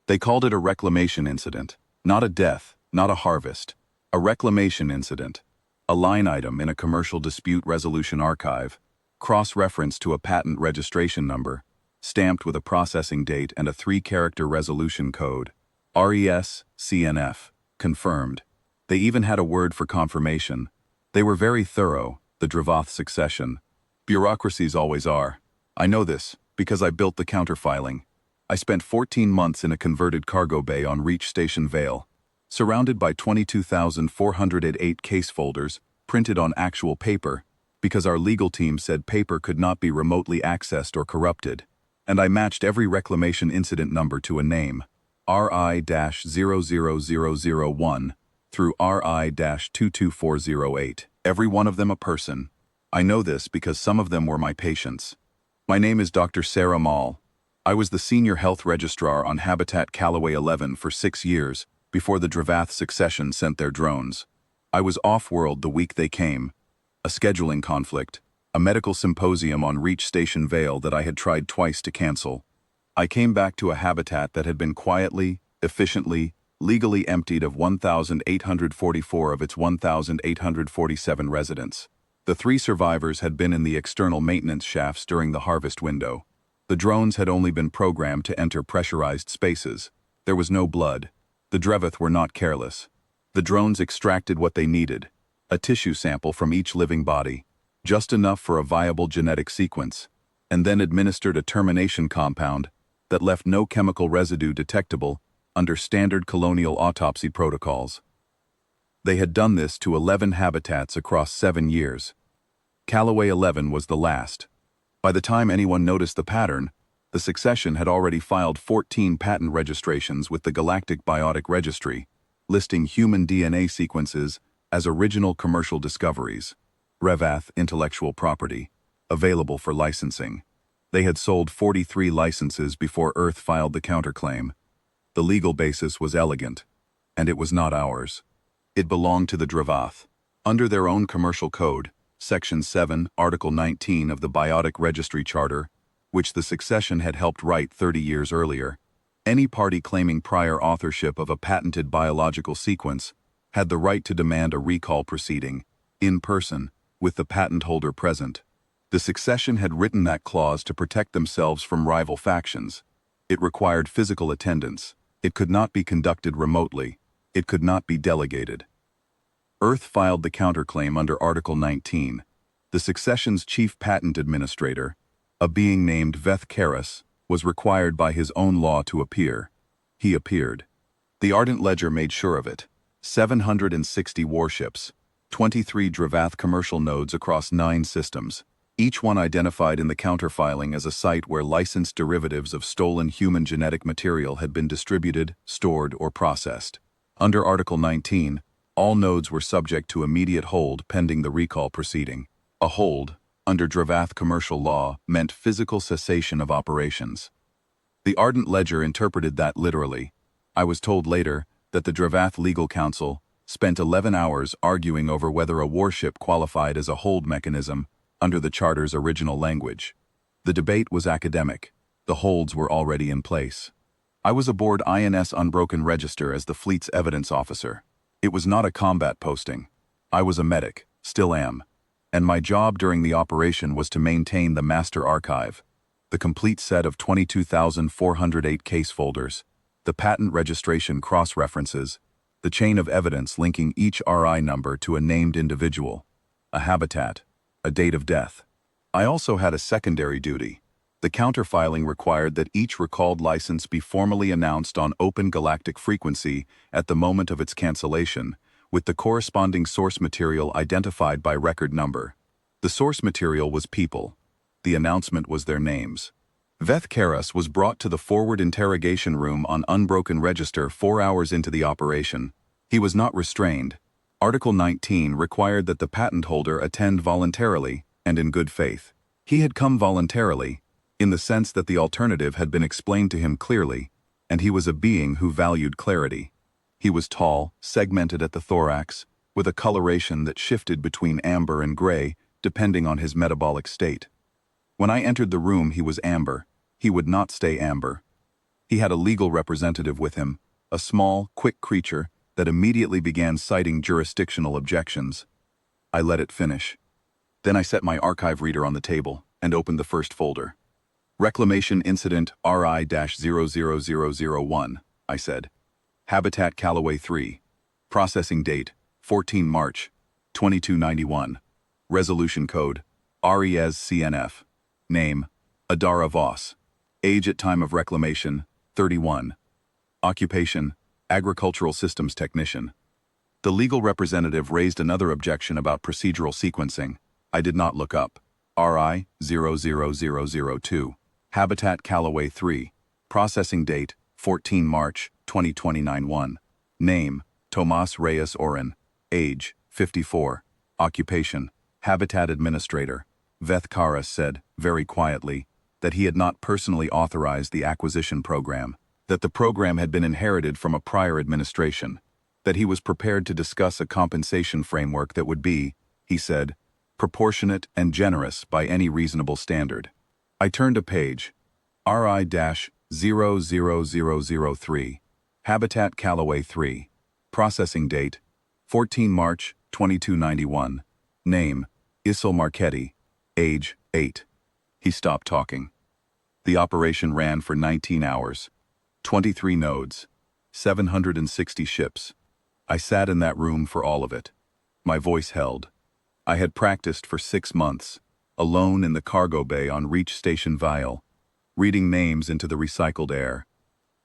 They called it a reclamation incident, not a death, not a harvest. A reclamation incident, a line item in a commercial dispute resolution archive, cross-reference to a patent registration number, stamped with a processing date and a 3-character resolution code. RES, CNF, confirmed. They even had a word for confirmation. They were very thorough, the Dravath succession. Bureaucracies always are. I know this, because I built the counterfiling. I spent 14 months in a converted cargo bay on Reach Station Vale, surrounded by 22,408 case folders, printed on actual paper, because our legal team said paper could not be remotely accessed or corrupted, and I matched every reclamation incident number to a name, RI-00001 through RI-22408, every one of them a person. I know this because some of them were my patients. My name is Dr. Sarah Mall. I was the senior health registrar on Habitat Callaway 11 for 6 years, before the Dravath succession sent their drones. I was off-world the week they came. A scheduling conflict, a medical symposium on Reach Station Vale that I had tried twice to cancel. I came back to a habitat that had been quietly, efficiently, legally emptied of 1,844 of its 1,847 residents. The 3 survivors had been in the external maintenance shafts during the harvest window. The drones had only been programmed to enter pressurized spaces. There was no blood. The Dravath were not careless. The drones extracted what they needed, a tissue sample from each living body, just enough for a viable genetic sequence, and then administered a termination compound that left no chemical residue detectable under standard colonial autopsy protocols. They had done this to 11 habitats across 7 years. Callaway 11 was the last. By the time anyone noticed the pattern, the succession had already filed 14 patent registrations with the Galactic Biotic Registry, listing human DNA sequences as original commercial discoveries, Dravath intellectual property, available for licensing. They had sold 43 licenses before Earth filed the counterclaim. The legal basis was elegant, and it was not ours. It belonged to the Dravath. Under their own commercial code, Section 7, Article 19 of the Biotic Registry Charter, which the succession had helped write 30 years earlier, any party claiming prior authorship of a patented biological sequence had the right to demand a recall proceeding, in person, with the patent holder present. The succession had written that clause to protect themselves from rival factions. It required physical attendance. It could not be conducted remotely. It could not be delegated. Earth filed the counterclaim under Article 19. The succession's chief patent administrator, a being named Veth Karras, was required by his own law to appear. He appeared. The Ardent ledger made sure of it. 760 warships, 23 Dravath commercial nodes across 9 systems, each one identified in the counterfiling as a site where licensed derivatives of stolen human genetic material had been distributed, stored, or processed. Under Article 19, all nodes were subject to immediate hold pending the recall proceeding. A hold, under Dravath commercial law, meant physical cessation of operations. The Ardent ledger interpreted that literally. I was told later that the Dravath legal counsel spent 11 hours arguing over whether a warship qualified as a hold mechanism under the Charter's original language. The debate was academic. The holds were already in place. I was aboard INS Unbroken Register as the fleet's evidence officer. It was not a combat posting. I was a medic, still am, and my job during the operation was to maintain the master archive, the complete set of 22,408 case folders, the patent registration cross-references, the chain of evidence linking each RI number to a named individual, a habitat, a date of death. I also had a secondary duty. The counterfiling required that each recalled license be formally announced on open galactic frequency at the moment of its cancellation, with the corresponding source material identified by record number. The source material was people. The announcement was their names. Veth Karras was brought to the forward interrogation room on Unbroken Register 4 hours into the operation. He was not restrained. Article 19 required that the patent holder attend voluntarily and in good faith. He had come voluntarily, in the sense that the alternative had been explained to him clearly, and he was a being who valued clarity. He was tall, segmented at the thorax, with a coloration that shifted between amber and gray, depending on his metabolic state. When I entered the room, he was amber. He would not stay amber. He had a legal representative with him, a small, quick creature that immediately began citing jurisdictional objections. I let it finish. Then I set my archive reader on the table and opened the first folder. Reclamation Incident RI-00001, I said. Habitat Callaway 3. Processing date, 14 March, 2291. Resolution code, RES-CNF. Name, Adara Voss. Age at time of reclamation, 31. Occupation, Agricultural Systems Technician. The legal representative raised another objection about procedural sequencing. I did not look up. RI-00002. Habitat Callaway 3. Processing date, 14 March, 2029. Name, Tomas Reyes Oren. Age, 54. Occupation, Habitat Administrator. Veth Karas said, very quietly, that he had not personally authorized the acquisition program, that the program had been inherited from a prior administration, that he was prepared to discuss a compensation framework that would be, he said, proportionate and generous by any reasonable standard. I turned a page. RI-00003. Habitat Callaway 3. Processing date, 14 March, 2291. Name, Isel Marchetti. Age, 8. He stopped talking. The operation ran for 19 hours. 23 nodes. 760 ships. I sat in that room for all of it. My voice held. I had practiced for 6 months, alone in the cargo bay on Reach Station Vial, reading names into the recycled air.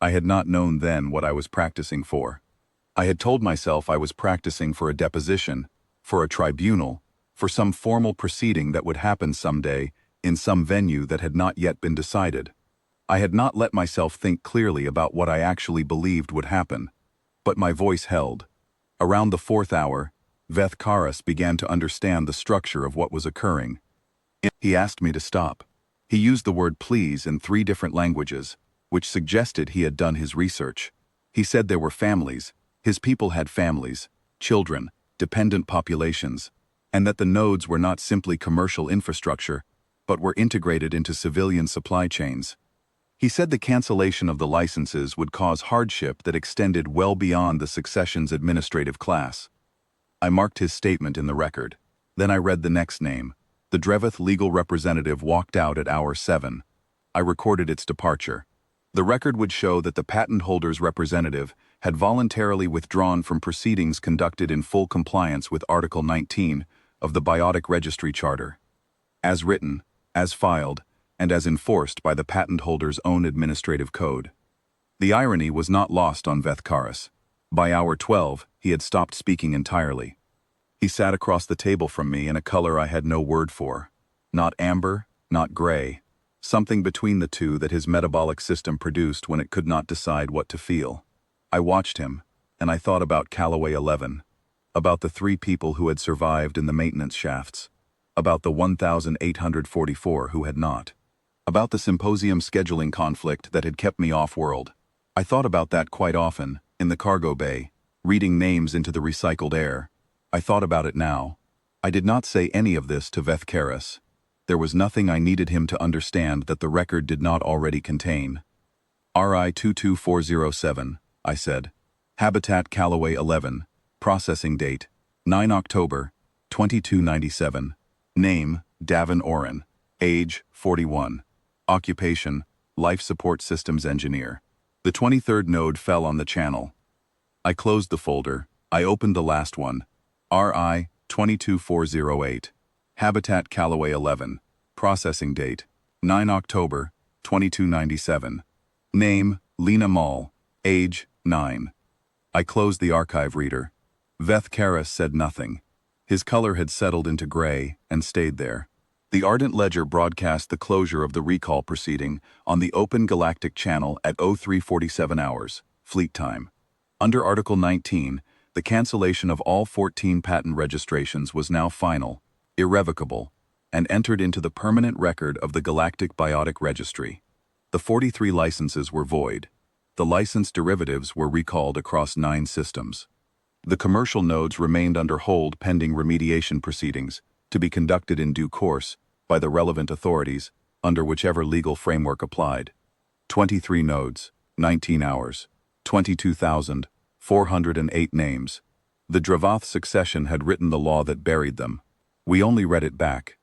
I had not known then what I was practicing for. I had told myself I was practicing for a deposition, for a tribunal, for some formal proceeding that would happen someday in some venue that had not yet been decided. I had not let myself think clearly about what I actually believed would happen. But my voice held. Around the 4th hour, Veth Karas began to understand the structure of what was occurring. He asked me to stop. He used the word please in 3 different languages, which suggested he had done his research. He said there were families, his people had families, children, dependent populations, and that the nodes were not simply commercial infrastructure, but were integrated into civilian supply chains. He said the cancellation of the licenses would cause hardship that extended well beyond the succession's administrative class. I marked his statement in the record. Then I read the next name. The Dreveth legal representative walked out at hour 7. I recorded its departure. The record would show that the patent holder's representative had voluntarily withdrawn from proceedings conducted in full compliance with Article 19 of the Biotic Registry Charter, as written, as filed, and as enforced by the patent holder's own administrative code. The irony was not lost on Veth Karas. By hour 12, he had stopped speaking entirely. He sat across the table from me in a color I had no word for. Not amber, not gray. Something between the two that his metabolic system produced when it could not decide what to feel. I watched him, and I thought about Callaway 11, about the 3 people who had survived in the maintenance shafts, about the 1,844 who had not, about the symposium scheduling conflict that had kept me off-world. I thought about that quite often, in the cargo bay, reading names into the recycled air. I thought about it now. I did not say any of this to Veth Karas. There was nothing I needed him to understand that the record did not already contain. RI-22407, I said. Habitat Callaway 11. Processing date, 9 October, 2297. Name, Davin Oren. Age, 41. Occupation, Life Support Systems Engineer. The 23rd node fell on the channel. I closed the folder. I opened the last one. RI-22408. Habitat Callaway 11. Processing date, 9 October, 2297. Name, Lena Mall. Age, 9. I closed the archive reader. Veth Karas said nothing. His color had settled into gray and stayed there. The Ardent Ledger broadcast the closure of the recall proceeding on the Open Galactic Channel at 0347 hours, fleet time. Under Article 19, the cancellation of all 14 patent registrations was now final, irrevocable, and entered into the permanent record of the Galactic Biotic Registry. The 43 licenses were void. The licensed derivatives were recalled across 9 systems. The commercial nodes remained under hold pending remediation proceedings, to be conducted in due course by the relevant authorities under whichever legal framework applied. 23 nodes, 19 hours. 22,408 names. The Dravath succession had written the law that buried them. We only read it back.